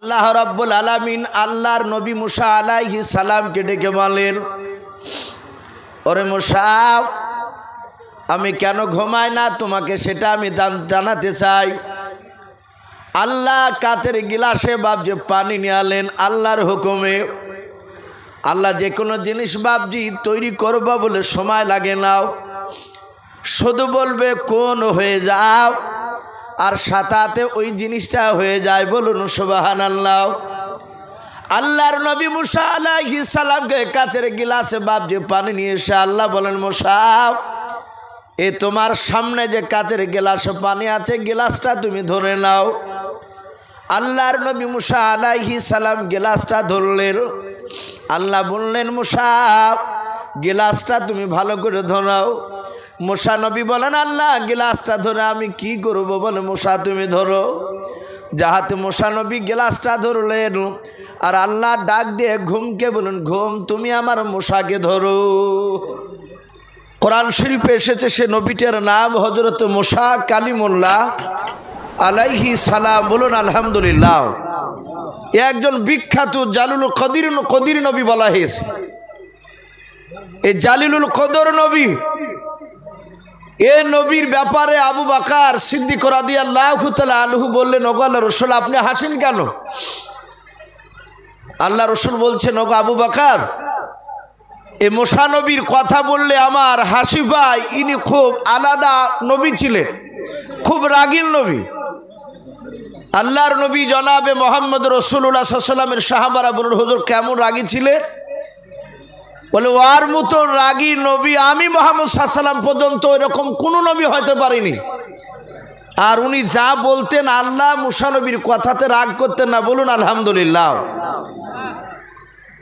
আল্লাহ রাব্বুল আলামিন আল্লাহর নবী মুসা আলাইহিস সালামকে ডেকে বলেন, ওরে মুসা, আমি কেন ঘুমাই না তোমাকে সেটা আমি জানাতে চাই। আল্লাহ কাচের গিলাসে বাবজি পানি নিয়ে আলেন আল্লাহর হুকুমে। আল্লাহ যে কোনো জিনিস বাবজি তৈরি করবা বলে সময় লাগে না, শুধু বলবে কোন হয়ে যাও, আর সাথে ওই জিনিসটা হয়ে যায়। বলুন সুবহানাল্লাহ। আল্লাহর নবী মুসা আলাইহিস সালামকে কাচের গিলাসে বাবজি পানি নিয়ে এসে আল্লাহ বলেন, মুসা, এ তোমার সামনে যে কাচের গিলাসে পানি আছে, গিলাসটা তুমি ধরে নাও। আল্লাহর নবী মুসা আলাইহিস সালাম গিলাসটা ধরলেন। আল্লাহ বললেন, মুসা, গিলাসটা তুমি ভালো করে ধরাও। মুসা নবী বলেন, আল্লাহ গিলাসটা ধরে আমি কি করব? বলে, মুসা তুমি ধরো। যাহাতে মুসা নবী গিলাসটা ধরলেন, আর আল্লাহ ডাক দিয়ে ঘুমকে বলেন, ঘুম তুমি আমার মুসাকে ধরো। কোরআন শরীফে এসেছে সে নবীটার নাম হযরত মুসা কালিমুল্লাহ আলাইহিস সালাম। বলুন আলহামদুলিল্লাহ। একজন বিখ্যাত জালিলুল কদির নবী বলা হয়েছে। এই জালিলুল কদর নবী, এ নবীর ব্যাপারে আবু বকর সিদ্দিক রাদিয়াল্লাহু তাআলা আনহু বললেন, ওগো আল্লাহর রাসূল, আপনি হাসেন কেন? আল্লাহ রাসূল বলছেন, ওগো আবু বকর, এ মুসা নবীর কথা বললে আমার হাসি পায়। ইনি খুব আলাদা নবী ছিলেন, খুব রাগীর নবী। আল্লাহর নবী জনাবে মোহাম্মদ রাসূলুল্লাহ সাল্লাল্লাহু আলাইহি ওয়াসাল্লামের সাহাবারা বলল, হুজুর কেমন রাগী ছিলেন? বলে, ওর মতো রাগী নবী আমি মুহাম্মদ সাল্লাল্লাহু আলাইহি ওয়াসাল্লাম পর্যন্ত এরকম কোনো নবী হতে পারিনি। আর উনি যা বলতেন আল্লাহ মুসা নবীর কথাতে রাগ করতেন না। বলুন আলহামদুলিল্লাহ।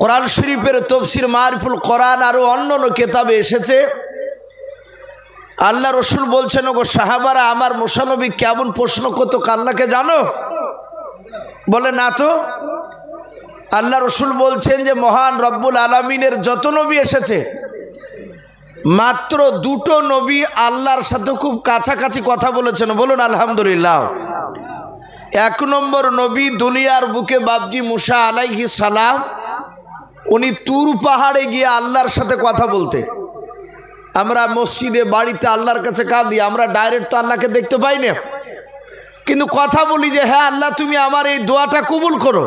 কোরআন শরীফের তাফসীর মারিফুল কোরআন আরো অন্যান্য কিতাবে এসেছে, আল্লাহ রাসূল বলছেন, ওগো সাহাবারা, আমার মুসা নবী কেমন প্রশ্ন করতো আল্লাহকে জানো? বলে, না তো। আল্লাহ রাসূল বলছেন যে মহান রব্বুল আলামিনের যত নবী এসেছে, মাত্র দুটো নবী আল্লাহর সাথে খুব কাছাকাছি কথা বলেছেন। বলুন আলহামদুলিল্লাহ। এক নম্বর নবী দুনিয়ার বুকে বাবজি মুসা আলাইহিস সালাম, উনি তুর পাহাড়ে গিয়ে আল্লাহর সাথে কথা বলতে। আমরা মসজিদে বাড়িতে আল্লাহর কাছে কাঁদি, আমরা ডাইরেক্ট তো আল্লাহকে দেখতে পাই না, কিন্তু কথা বলি যে হ্যাঁ আল্লাহ তুমি আমার এই দোয়াটা কবুল করো।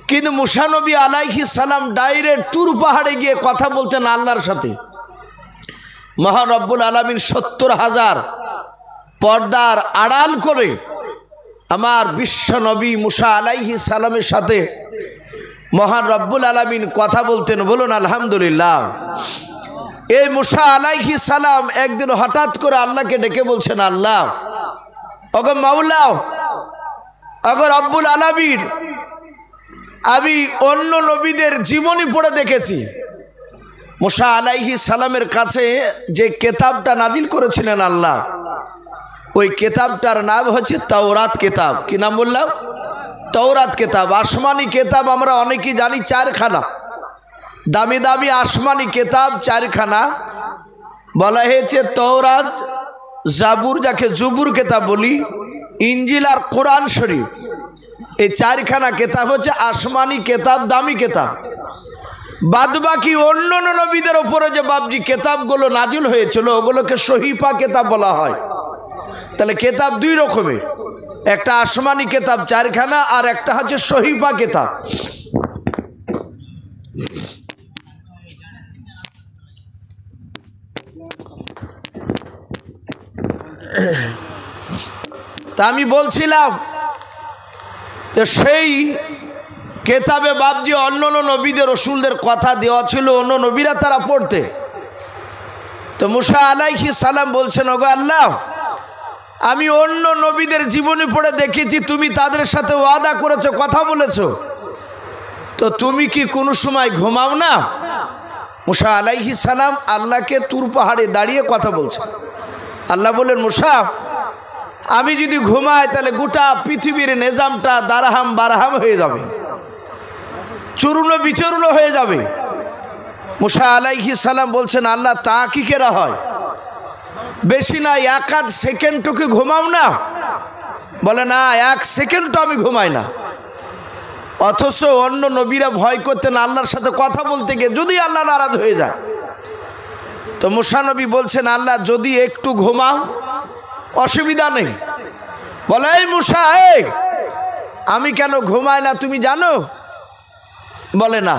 কিন্তু মুসা নবী আলাইহিস সালাম ডাইরেক্ট তুর পাহাড়ে গিয়ে কথা বলতেন আল্লাহর সাথে। মহান রব্বুল আলামিন ৭০,০০০ পর্দার আড়াল করে আমার বিশ্ব নবী মুসা আলাইহিস সালামের সাথে মহান রব্বুল আলামিন কথা বলতেন। বলুন আলহামদুলিল্লাহ। এই মুসা আলাইহিস সালাম একদিন হঠাৎ করে আল্লাহকে ডেকে বলছেন, আল্লাহ, ওগো মাওলা, ওগো রব্বুল আলামিন, আমি অন্য নবীদের জীবনী পড়ে দেখেছি, মুসা আলাইহিস সালামের কাছে যে কিতাবটা নাজিল করেছিলেন আল্লাহ, ওই কিতাবটার নাম হচ্ছে তাওরাত কিতাব। কি নাম বললাম? তাওরাত কিতাব। আসমানি কিতাব আমরা অনেকেই জানি 4খানা, দামি দামি আসমানি কিতাব 4খানা। বলা হয়েছে তাওরাত, জাবুর, যাকে জুবুর কিতাব বলি, ইঞ্জিল আর কোরআন শরীফ। এই 4খানা কিতাব হচ্ছে আসমানি কিতাব, দামি কিতাব। বাদবাকি অন্য নবীদের ওপরে যে বাবজি কিতাবগুলো নাজিল হয়েছিল ওগুলোকে সহিফা কিতাব বলা হয়। তাহলে কিতাব দুই রকমের, একটা আসমানি কিতাব 4খানা, আর একটা হচ্ছে সহিফা কিতাব। তা আমি বলছিলাম সেই কেতাবে বাবজি অন্য নবীদের রসুলদের কথা দেওয়া ছিল, অন্য নবীরা তারা পড়তে। তো মুসা আলাইহিস সালাম বলছেন, ওগো আল্লাহ, আমি অন্য নবীদের জীবনী পড়ে দেখেছি তুমি তাদের সাথে ওয়াদা করেছো, কথা বলেছো, তো তুমি কি কোনো সময় ঘুমাও না? মুসা আলাইহিস সালাম আল্লাহকে তুর পাহাড়ে দাঁড়িয়ে কথা বলছেন। আল্লাহ বলেন, মুসা, আমি যদি ঘুমাই তাহলে গোটা পৃথিবীর নিজামটা দারাহাম বারাহাম হয়ে যাবে, চূর্ণ বিচূর্ণ হয়ে যাবে। মুসা আলাইহিস সালাম বলছেন, আল্লাহ, তা কি কেরা হয়? বেশি না 1 সেকেন্ডটুকু ঘুমাও না? বলে, না 1 সেকেন্ডও আমি ঘুমাই না। অথচ অন্য নবীরা ভয় করতেন আল্লাহর সাথে কথা বলতে গিয়ে যদি আল্লাহ নারাজ হয়ে যায়। তো মুসা নবী বলছেন, আল্লাহ যদি একটু ঘুমাও অসুবিধা নেই। বলে, এই মুসা, আমি কেন ঘুমাই না তুমি জানো? বলে না।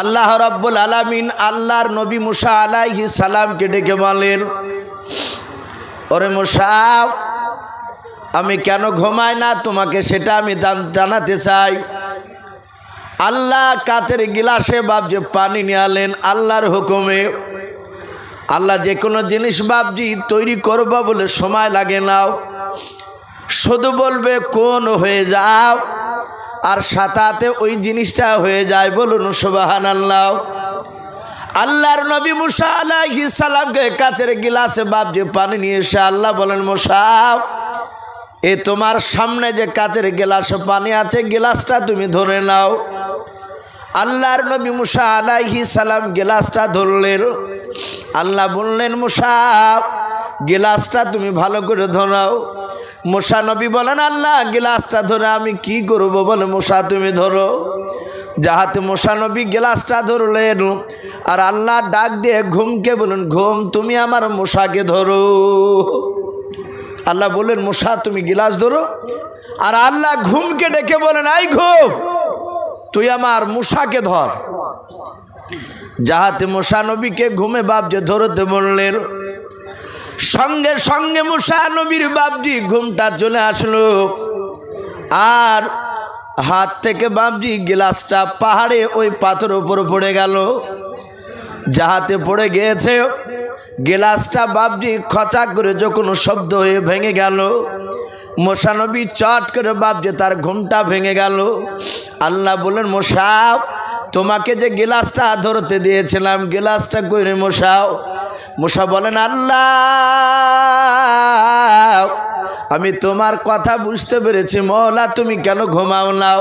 আল্লাহ রাব্বুল আলামিন আল্লাহর নবী মুসা আলাইহিস সালামকে ডেকে বলেন, ওরে মুসা, আমি কেন ঘুমাই না তোমাকে সেটা আমি জানাতে চাই। আল্লাহ কাচের গিলাসে বাপজি পানি নিয়ে আলেন আল্লাহর হুকুমে। আল্লাহ যে কোনো জিনিস বাপজি তৈরি করবা বলে সময় লাগে না, শুধু বলবে কোন হয়ে যাও, আর সাথে ওই জিনিসটা হয়ে যায়। বলুন সুবহানাল্লাহ। আল্লাহর নবী মুসা আলাইহিস সালামকে কাচের গিলাসে বাপজি পানি নিয়ে এসে আল্লাহ বলেন, মুসা, এ তোমার সামনে যে কাচের গিলাসে পানি আছে, গিলাসটা তুমি ধরে নাও। আল্লাহর নবী মুসা আলাইহিস সালাম গিলাসটা ধরলেন। আল্লাহ বললেন, মুসা, গিলাসটা তুমি ভালো করে ধরাও। মুসা নবী বলেন, আল্লাহ গিলাসটা ধরে আমি কি করব? বলে, মুসা তুমি ধরো। যাহাতে মুসা নবী গিলাসটা ধরলেন, আর আল্লাহ ডাক দিয়ে ঘুমকে বলেন, ঘুম তুমি আমার মুসাকে ধরো। আল্লাহ বললেন, মুসা তুমি গিলাস ধরো। আর আল্লাহ ঘুমকে ডেকে বলেন, আই ঘুম তুই আমার মুসাকে ধর। যাহাতে মুসা নবীকে ঘুমে বাপজি ধরতে বললেন। সঙ্গে সঙ্গে মুসা নবীর বাপজি ঘুমটা চলে আসলো, আর হাত থেকে বাপজি গিলাসটা পাহাড়ে ওই পাথর উপর পড়ে গেল। যাহাতে পড়ে গিয়েছে, গিলাসটা বাপজি খচাক করে যখন শব্দ হয়ে ভেঙে গেল, মুসা নবী চট করে বাপজি তার ঘুমটা ভেঙে গেল। আল্লাহ বলেন, মুসা, তোমাকে যে গিলাসটা ধরতে দিয়েছিলাম, গিলাসটা কইরে মুসাও। মুসা বলেন, আল্লাহ আমি তোমার কথা বুঝতে পেরেছি, মওলা তুমি কেন ঘুমাও নাও?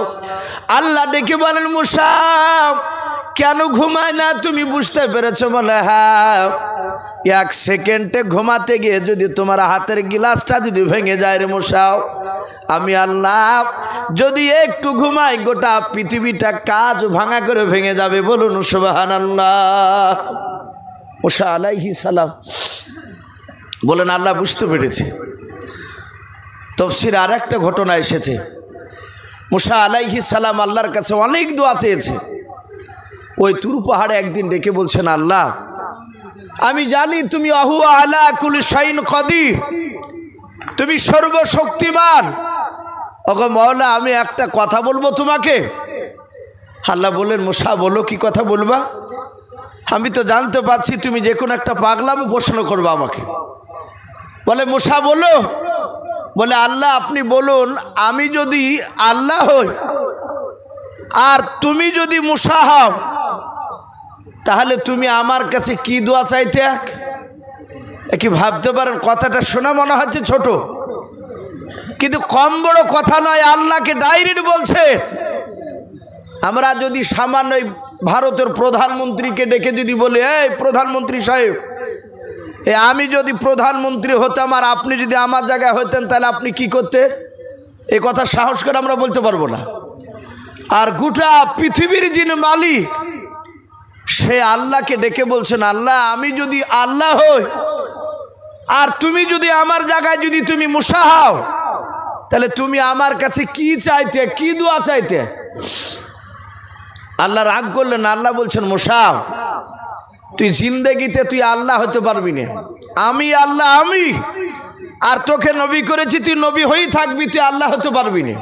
আল্লাহ ডেকে বলেন, মুসা কেন ঘুমায় না তুমি বুঝতে পেরেছো? বলে, হ্যাঁ, এক সেকেন্ডে ঘুমাতে গিয়ে যদি তোমার হাতের গিলাসটা যদি ভেঙে যায় রে মুসাও, আমি আল্লাহ যদি একটু ঘুমাই গোটা পৃথিবীটা কাজ ভাঙা করে ভেঙে যাবে। বলুন সুবহানাল্লাহ। মুসা আলাইহিস সালাম বলেন, আল্লাহ বুঝতে পেরেছি। তাফসীরে আর একটা ঘটনা এসেছে, মুসা আলাইহিস সালাম আল্লাহর কাছে অনেক দোয়া চেয়েছে। ওই তুর পাহাড়ে একদিন ডেকে বলছেন, আল্লাহ আমি জানি তুমি আহু আলা কুল্লি শাইইন কাদির, তুমি সর্বশক্তিমান। ওগো মওলা, আমি একটা কথা বলবো তোমাকে। আল্লাহ বললেন, মুসা বলো, কি কথা বলবা? আমি তো জানতে পারছি তুমি যে কোনো একটা পাগলামো প্রশ্ন করবা আমাকে। বলে, মুসা বলো। বলে, আল্লাহ আপনি বলুন, আমি যদি আল্লাহ হই আর তুমি যদি মুসা হও, তাহলে তুমি আমার কাছে কি দোয়া চাইতে? কি ভাবতে পারেন কথাটা শোনা মনে হচ্ছে ছোট, কিন্তু কম বড় কথা নয়। আল্লাহকে ডাইরেক্ট বলছে। আমরা যদি সামান্য ভারতের প্রধানমন্ত্রীকে ডেকে যদি বলি, এই প্রধানমন্ত্রী সাহেব, আমি যদি প্রধানমন্ত্রী হতাম আর আপনি যদি আমার জায়গায় হতেন, তাহলে আপনি কি করতেন? এ কথা সাহস করে আমরা বলতে পারবো না। আর গোটা পৃথিবীর যিনি মালিক, সে আল্লাহকে ডেকে বলছেন, আল্লাহ আমি যদি আল্লাহ হই আর তুমি যদি আমার জায়গায় যদি তুমি মুসা হও, তাহলে তুমি আমার কাছে কি চাইতে, কি দোয়া চাইতে? আল্লাহ রাগ করলেন। আল্লাহ বলছেন, মুসা তুই জিন্দেগিতে তুই আল্লাহ হতে পারবি না। আমি আল্লাহ, আমি আর তোকে নবী করেছি, তুই নবী হয়েই থাকবি, তুই আল্লাহ হতে পারবি না।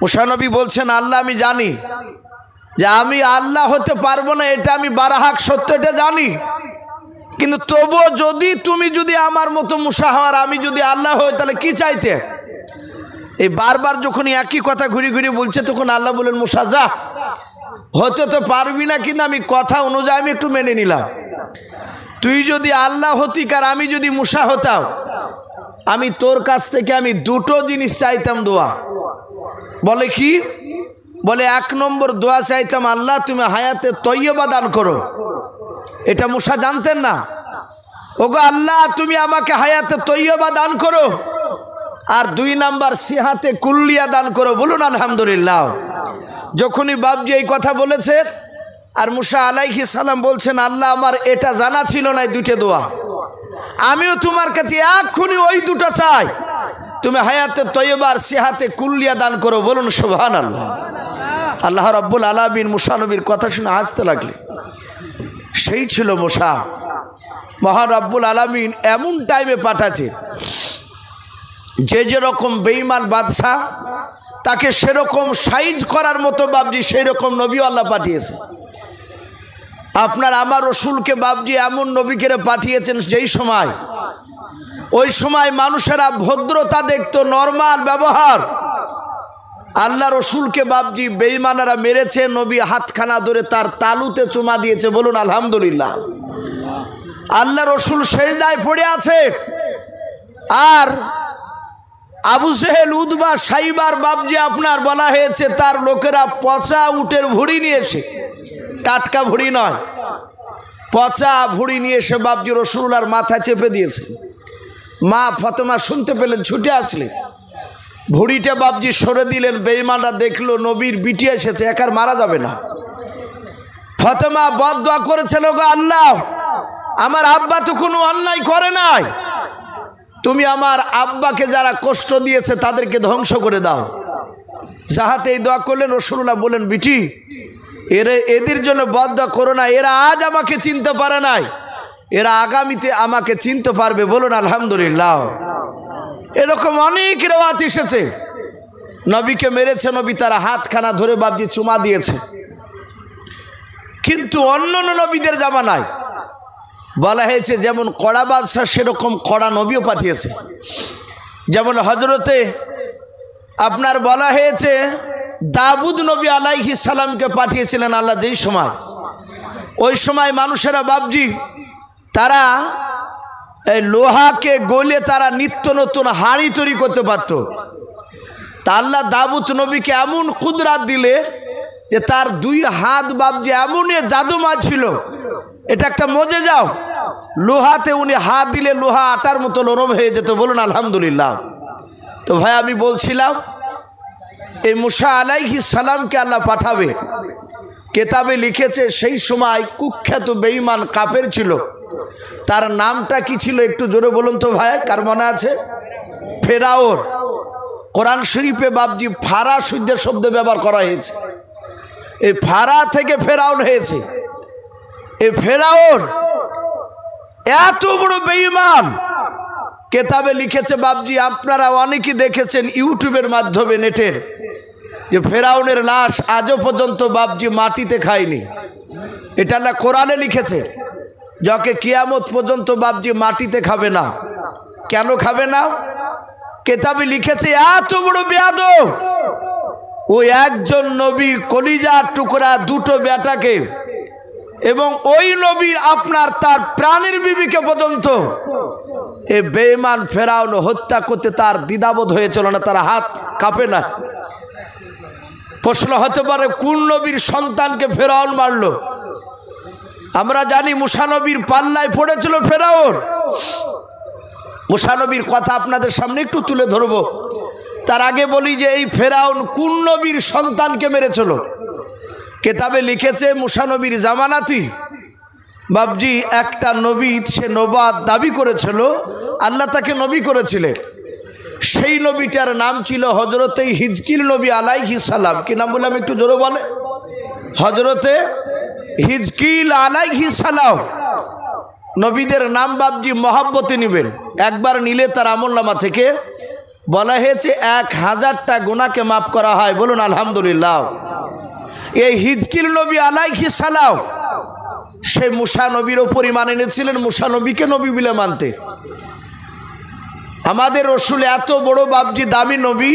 মুসা নবী বলছেন, আল্লাহ আমি জানি যে আমি আল্লাহ হতে পারবো না, এটা আমি বারাহাক সত্য, এটা জানি, কিন্তু তবুও যদি তুমি যদি আমার মতো মুসা হওয়ার আমি যদি আল্লাহ হই, তাহলে কি চাইতে? এই বারবার যখন একই কথা ঘুরি ঘুরি বলছে, তখন আল্লাহ বলেন, মুসা যা, হতে তো পারবি না, কিন্তু আমি কথা অনুযায়ী আমি একটু মেনে নিলাম। তুই যদি আল্লাহ হতি আর আমি যদি মুসা হতাম, আমি তোর কাছ থেকে আমি দুটো জিনিস চাইতাম দোয়া। বলে কি? বলে, এক নম্বর দোয়া চাইতাম, আল্লাহ তুমি হায়াতে তৈয়বা দান করো। এটা মুসা জানতেন না। ওগো আল্লাহ তুমি আমাকে হায়াতে তৈয়বা দান করো। আর 2 নাম্বার সিহাতে কুল্লিয়া দান করো, বলুন আলহামদুলিল্লাহ। যখনই বাপজি এই কথা বলেছেন আর মুসা আলাইহিস সালাম বলছেন, আল্লাহ আমার এটা জানা ছিল না, 2টে দোয়া আমিও তোমার কাছে এক্ষুনি ওই 2টা চাই, তুমি হায়াতে তৈয়বা আর সিহাতে কুল্লিয়া দান করো, বলুন সুবহানাল্লাহ। আল্লাহ রাব্বুল আলামিন মুসা নবীর কথা শুনে হাসতে লাগলেন। সেই ছিল মুসা। মহান রাব্বুল আলামিন এমন টাইমে পাঠাচ্ছে, যে যেরকম বেঈমান বাদশা তাকে সেরকম সাইজ করার মতো বাপজি সেই রকম নবী আল্লাহ পাঠিয়েছে। আপনার আমার রসুলকে বাপজি এমন নবীকে পাঠিয়েছেন যেই সময়, ওই সময় মানুষেরা ভদ্রতা দেখতো, নরমাল ব্যবহার। আল্লাহ রসুলকে বাপজি বেঈমানেরা মেরেছে, নবী হাতখানা ধরে তার তালুতে চুমা দিয়েছে, বলুন আলহামদুলিল্লাহ। আল্লাহ রসুল সেজদায় পড়ে আছে, আর আবু জেহেল উতবা সাইবার বাপজি আপনার বলা হয়েছে তার লোকেরা পচা উটের ভুঁড়ি নিয়েছে, টাটকা ভুঁড়ি নয়, পচা ভুঁড়ি নিয়ে এসে বাপজি রসুলুল্লাহর মাথা চেপে দিয়েছে। মা ফাতেমা শুনতে পেলেন, ছুটে আসলেন, ভুঁড়িটা বাপজি সরে দিলেন। বেঈমানরা দেখলো নবীর বিটি এসেছে, একার মারা যাবে না। ফাতেমা বদদোয়া করেছিল, গো আল্লাহ, আমার আব্বা তো কোনো অন্যায় করে নাই, তুমি আমার আব্বাকে যারা কষ্ট দিয়েছে তাদেরকে ধ্বংস করে দাও। যাহাতে এই দোয়া করলেন, রাসূলুল্লাহ বলেন, বিটি এদের জন্য বদদোয়া করো না, এরা আজ আমাকে চিনতে পারে নাই, এরা আগামীতে আমাকে চিনতে পারবে, বলুন আলহামদুলিল্লাহ। এরকম অনেক রেওয়াত এসেছে, নবীকে মেরেছে, নবী তারা হাতখানা ধরে বাপজি চুমা দিয়েছে। কিন্তু অন্য নবীদের জামানায় বলা হয়েছে যেমন কড়া বাদশা সেরকম কড়া নবীও পাঠিয়েছে। যেমন হজরতে আপনার বলা হয়েছে দাউদ নবী আলাইহিস সালামকে পাঠিয়েছিলেন আল্লাহ যেই সময়, ওই সময় মানুষেরা বাপজি তারা এই লোহাকে গলে তারা নিত্য নতুন হাঁড়ি তৈরি করতে পারত। তা আল্লাহ দাউদ নবীকে এমন কুদরাত দিলে যে তার 2 হাত বাপজি এমন জাদুমা ছিল, এটা একটা মজেজাও। লোহাতে উনি হাত দিলে লোহা আটার মতো নরম হয়ে যেত, বলুন আলহামদুলিল্লাহ। তো ভাই আমি বলছিলাম, এই মুসা আলাইহিস সালামকে আল্লাহ পাঠাবে, কেতাবে লিখেছে সেই সময় কুখ্যাত বেঈমান কাফের ছিল, তার নামটা কি ছিল একটু জোরে বলুন তো ভাই, কার মনে আছে? ফেরাউন। কোরআন শরীফে বাপজি ফারা শব্দ ব্যবহার করা হয়েছে, এই ফারা থেকে ফেরাউন হয়েছে। এই ফেরাউন এত বড় বেঈমান, কেতাবে লিখেছে বাপজি, আপনারা অনেকেই দেখেছেন ইউটিউবের মাধ্যমে, নেটের, যে ফেরাউনের লাশ আজও পর্যন্ত বাপজি মাটিতে খায়নি। এটা আল্লাহ কোরআনে লিখেছে, যাকে কিয়ামত পর্যন্ত বাপজি মাটিতে খাবে না। কেন খাবে না? কেতাবে লিখেছে এত বড় বেয়াদব, ওই একজন নবীর কলিজার টুকরা 2টো বেটাকে এবং ওই নবীর আপনার তার প্রাণের বিবিকে পর্যন্ত এই বেঈমান ফেরাউন হত্যা করতে তার দ্বিধাবোধ হয়েছিল না, তার হাত কাঁপে না। প্রশ্ন হতে পারে কোন নবীর সন্তানকে ফেরাউন মারল? আমরা জানি মুসা নবীর পাল্লায় পড়েছিল ফেরাউন। মুসা নবীর কথা আপনাদের সামনে একটু তুলে ধরবো, তার আগে বলি যে এই ফেরাউন কোন নবীর সন্তানকে মেরেছিল। কেতাবে লিখেছে মুসা নবীর জামানাতি বাবজি একটা নবী, সে নবাদ দাবি করেছিল, আল্লাহ তাকে নবী করেছিলেন। সেই নবীটার নাম ছিল হজরতে হিজকিল নবী আলাইহিস সালাম। কি নাম বললাম একটু জোরে বলে? হজরতে হিজকিল আলাইহিস সালাম। নবীদের নাম বাবজি মহাব্বতে নেবেন, একবার নিলে তার আমলনামা থেকে বলা হয়েছে 1000টা গুনাহকে মাফ করা হয়, বলুন আলহামদুলিল্লাহ। এই হিজকিল নবী আলাইহিস সালাম সে মুসা নবীর ওপরই মানে এনেছিলেন, মুসা নবীকে নবী বলে মানতে। আমাদের রসুল এত বড় বাবজি দামি নবী,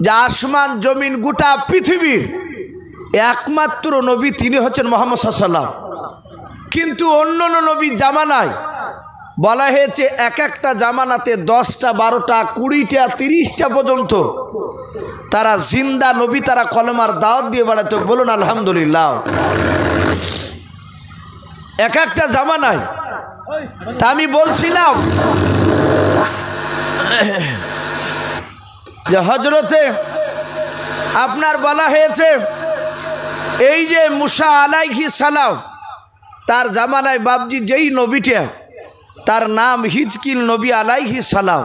যা আসমান জমিন গোটা পৃথিবীর একমাত্র নবী তিনি হচ্ছেন মুহাম্মদ সাল্লাল্লাহু আলাইহি ওয়াসাল্লাম। কিন্তু অন্য নবী জামানায় বলা হয়েছে এক একটা জামানাতে 10টা 12টা 20টা 30টা পর্যন্ত তারা জিন্দা নবী, তারা কলেমার দাওয়াত দিয়ে বেড়াতো, বলুন আলহামদুলিল্লাহ। এক একটা জামানায়। তা আমি বলছিলাম যে হজরতে আপনার বলা হয়েছে এই যে মুসা আলাইহিস সালাম তার জামানায় বাপজি যেই নবীটা তার নাম হিজকিল নবী আলাইহিস সালাম,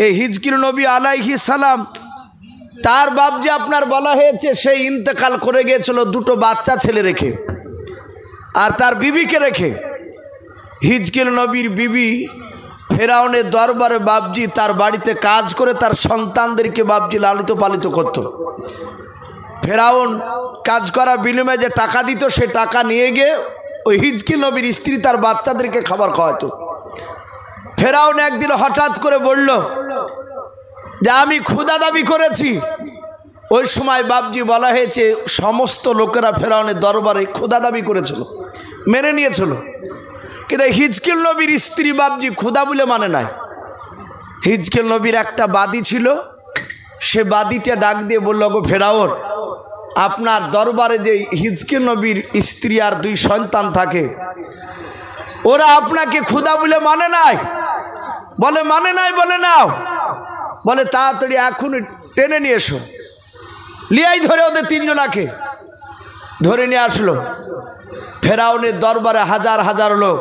এই হিজকিল নবী আলাইহিস সালাম তার বাপজি আপনার বলা হয়েছে সে ইন্তেকাল করে গিয়েছিল দুটো বাচ্চা ছেলে রেখে আর তার বিবিকে রেখে। হিজকিল নবীর বিবি ফেরাউনের দরবারে বাপজি তার বাড়িতে কাজ করে তার সন্তানদেরকে বাপজি লালিত পালিত করত। ফেরাউন কাজ করা বিনিময়ে যে টাকা দিত সে টাকা নিয়ে গিয়ে ওই হিজকিল নবীর স্ত্রী তার বাচ্চাদেরকে খাবার খাওয়াতো। ফেরাউন একদিন হঠাৎ করে বলল যে আমি ক্ষুধা দাবি করেছি। ওই সময় বাপজি বলা হয়েছে সমস্ত লোকেরা ফেরাউনের দরবারে ক্ষুধা দাবি করেছিল, মেনে নিয়েছিল, কিন্তু হিজকিল নবীর স্ত্রী বাপজি ক্ষুধা বলে মানে নাই। হিজকিল নবীর একটা বাদী ছিল, সে বাদীটা ডাক দিয়ে বলল, গো ফেরাউন, আপনার দরবারে যে হিজকিল নবীর স্ত্রী আর দুই সন্তান থাকে ওরা আপনাকে ক্ষুধা বলে মানে নাই। বলে মানে নাই, বলে নাও, বলে তাড়াতাড়ি এখন টেনে নিয়ে এসো। লিয়াই ধরে ওদের তিনজনাকে ধরে নিয়ে আসলো। ফেরাউনের দরবারে হাজার হাজার লোক।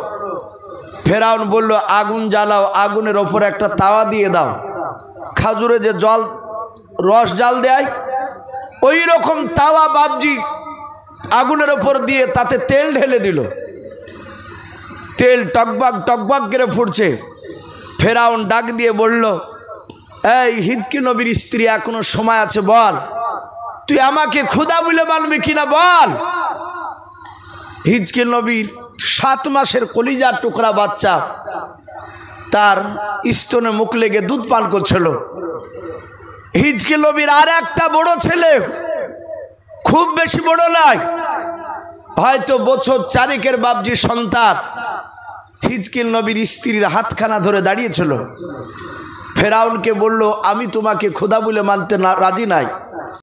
ফেরাউন বলল আগুন জ্বালাও, আগুনের ওপর একটা তাওয়া দিয়ে দাও, খাজুরে যে জল রস জাল দেয় ওই রকম তাওয়া বাপজি আগুনের ওপর দিয়ে তাতে তেল ঢেলে দিল। তেল টকবাক টকবাক করে ফুটছে। ফেরাউন ডাক দিয়ে বলল, এই হিজকিল নবীর স্ত্রী এখনো সময় আছে, বল তুই আমাকে ক্ষুধা বলে মানবি কিনা বল। হিজকিল নবীর 7 মাসের কলিজার টুকরা বাচ্চা তার স্তনে মুখ লেগে দুধ পান করছিল। হিজকিল নবীর আর একটা বড় ছেলে, খুব বেশি বড় নয়, হয়তো বছর 4 বাপজি সন্তান, হিজকিল নবীর স্ত্রীর হাতখানা ধরে দাঁড়িয়েছিল। ফেরাউনকে বলল আমি তোমাকে খোদা বলে মানতে রাজি নাই,